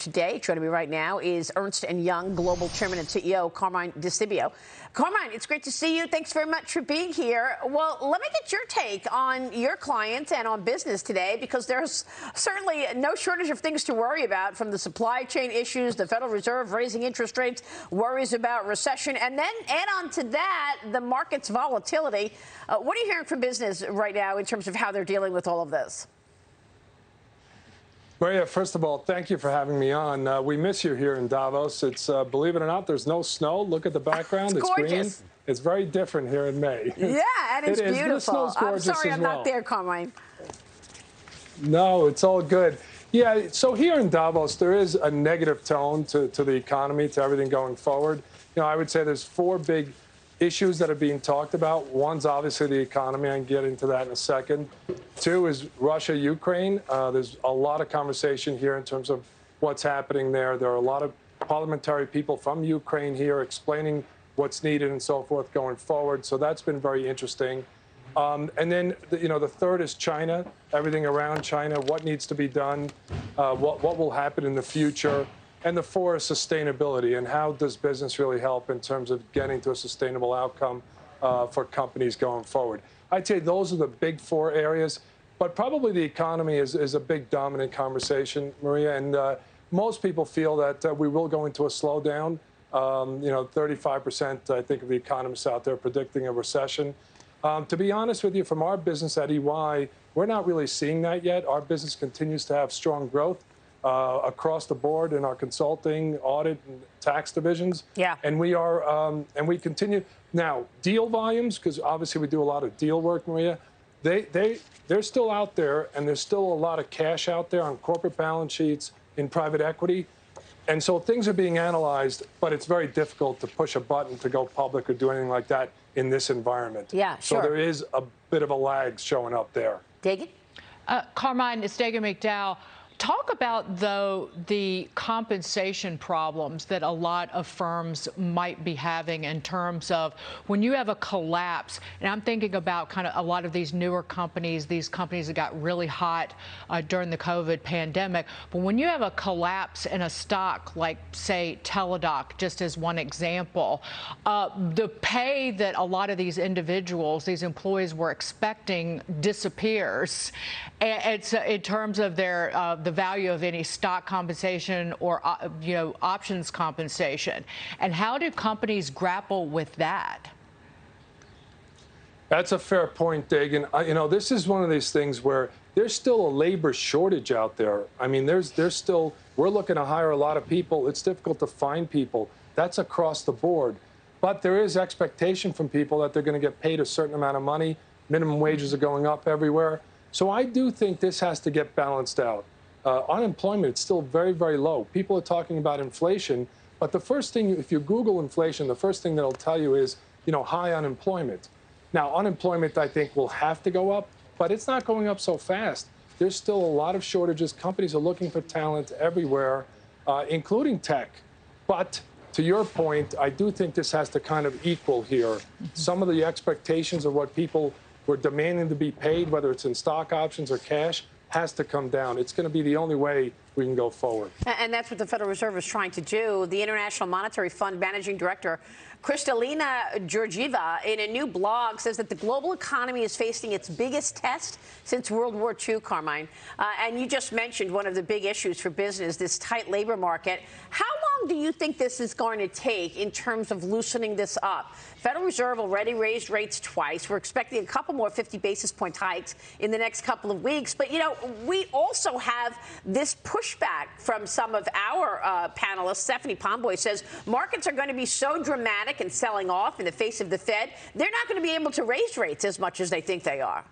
Today, joining me right now is Ernst & Young Global Chairman and CEO Carmine Sibio. Carmine, it's great to see you. Thanks very much for being here. Well, let me get your take on your clients and on business today, because there's certainly no shortage of things to worry about, from the supply chain issues, the Federal Reserve raising interest rates, worries about recession, and then add on to that the market's volatility. What are you hearing from business right now in terms of how they're dealing with all of this? Maria, first of all, thank you for having me on. We miss you here in Davos. It's, believe it or not, there's no snow. Look at the background. It's green. It's very different here in May. Yeah, and it's beautiful. The snow's gorgeous. I'm sorry I'm well. not there, Carmine. No, it's all good. Yeah, so here in Davos, there is a negative tone to the economy, to everything going forward. You know, I would say there's four big issues that are being talked about. One's obviously the economy. I can get into that in a second. Two is Russia, Ukraine. There's a lot of conversation here in terms of what's happening there. There are a lot of parliamentary people from Ukraine here explaining what's needed and so forth going forward. So that's been very interesting. And then, the third is China, everything around China, what needs to be done, what will happen in the future. And the four is sustainability, and how does business really help in terms of getting to a sustainable outcome for companies going forward. I'd say those are the big four areas, but probably the economy is a big dominant conversation, Maria, and most people feel that we will go into a slowdown. 35%, I think, of the economists out there predicting a recession. To be honest with you, from our business at EY, we're not really seeing that yet. Our business continues to have strong growth across the board in our consulting, audit, and tax divisions. Yeah. And we are, and we continue. Now, deal volumes, because obviously we do a lot of deal work, Maria, they're still out there, and there's still a lot of cash out there on corporate balance sheets, in private equity. And so things are being analyzed, but it's very difficult to push a button to go public or do anything like that in this environment. Yeah, sure. So there is a bit of a lag showing up there. Dagan? Carmine, it's Dagan McDowell. Talk about, though, the compensation problems that a lot of firms might be having in terms of when you have a collapse. And I'm thinking about kind of a lot of these newer companies, these companies that got really hot during the COVID pandemic. But when you have a collapse in a stock like, say, Teladoc, just as one example, the pay that a lot of these individuals, these employees were expecting disappears. And it's in terms of their the value of any stock compensation or options compensation. And how do companies grapple with that? That's a fair point, Dagan. This is one of these things where there's still a labor shortage out there. I mean, there's still, we're looking to hire a lot of people. It's difficult to find people. That's across the board. But there is expectation from people that they're going to get paid a certain amount of money. Minimum wages are going up everywhere. So I do think this has to get balanced out. Unemployment is still very, very low. People are talking about inflation, but the first thing, if you Google inflation, the first thing that'll tell you is, high unemployment. Now, unemployment, I think, will have to go up, but it's not going up so fast. There's still a lot of shortages. Companies are looking for talent everywhere, including tech. But to your point, I do think this has to kind of equal here. Some of the expectations of what people were demanding to be paid, whether it's in stock options or cash, has to come down. It's going to be the only way we can go forward. And that's what the Federal Reserve is trying to do. The International Monetary Fund Managing Director, Kristalina Georgieva, in a new blog, says that the global economy is facing its biggest test since World War II, Carmine. And you just mentioned one of the big issues for business, this tight labor market. How long do you think this is going to take in terms of loosening this up? Federal Reserve already raised rates twice. We're expecting a couple more 50 basis point hikes in the next couple of weeks. But, we also have this pushback from some of our panelists. Stephanie Pomboy says markets are going to be so dramatic and selling off in the face of the Fed, they're not going to be able to raise rates as much as they think they are.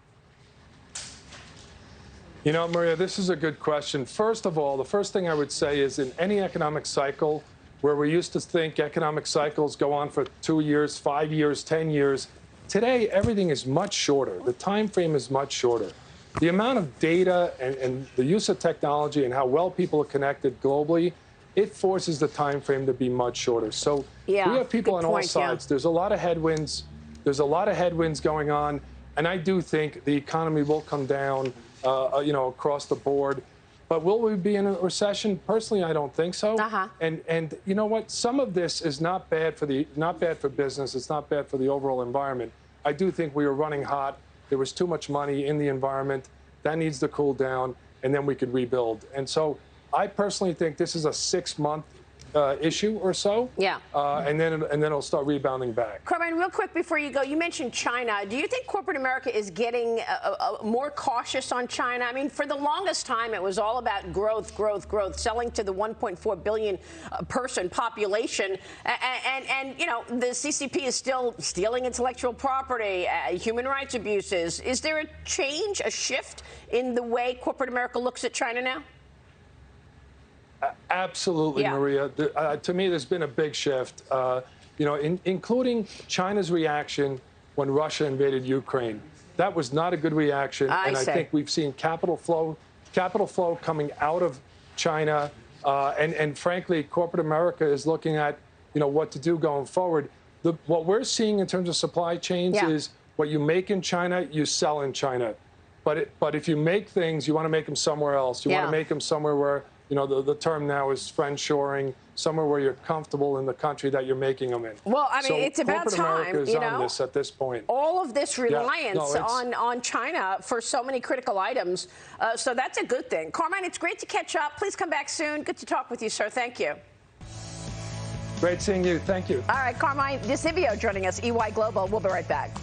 Maria, this is a good question. First of all, the first thing I would say is in any economic cycle, where we used to think economic cycles go on for 2 years, 5 years, 10 years, today everything is much shorter. The time frame is much shorter. The amount of data and the use of technology and how well people are connected globally, it forces the time frame to be much shorter. So we have people on all sides. There's a lot of headwinds. There's a lot of headwinds going on. And I do think the economy will come down, across the board. But will we be in a recession? Personally, I don't think so. And you know what? Some of this is not bad for business. It's not bad for the overall environment. I do think we were running hot. There was too much money in the environment. That needs to cool down, and then we could rebuild. And so I personally think this is a 6-month issue or so. Yeah. And then it'll start rebounding back. Carmine, real quick before you go, you mentioned China. Do you think corporate America is getting more cautious on China? I mean, for the longest time, it was all about growth, selling to the 1.4 billion person population. And you know, the CCP is still stealing intellectual property, human rights abuses. Is there a change, a shift in the way corporate America looks at China now? Absolutely, Maria. To me, there's been a big shift, you know, including China's reaction when Russia invaded Ukraine. That was not a good reaction, and I think we've seen capital flow coming out of China, and frankly, corporate America is looking at, you know, what to do going forward. What we're seeing in terms of supply chains is what you make in China, you sell in China. But if you make things, you want to make them somewhere else. You want to make them somewhere where, you know, the term now is friendshoring, somewhere where you're comfortable in the country that you're making them in. Well, I mean, so it's about time, America is on this at this point. All of this reliance on China for so many critical items. So that's a good thing. Carmine, it's great to catch up. Please come back soon. Good to talk with you, sir. Thank you. Great seeing you. Thank you. All right, Carmine Sibio joining us, EY Global. We'll be right back.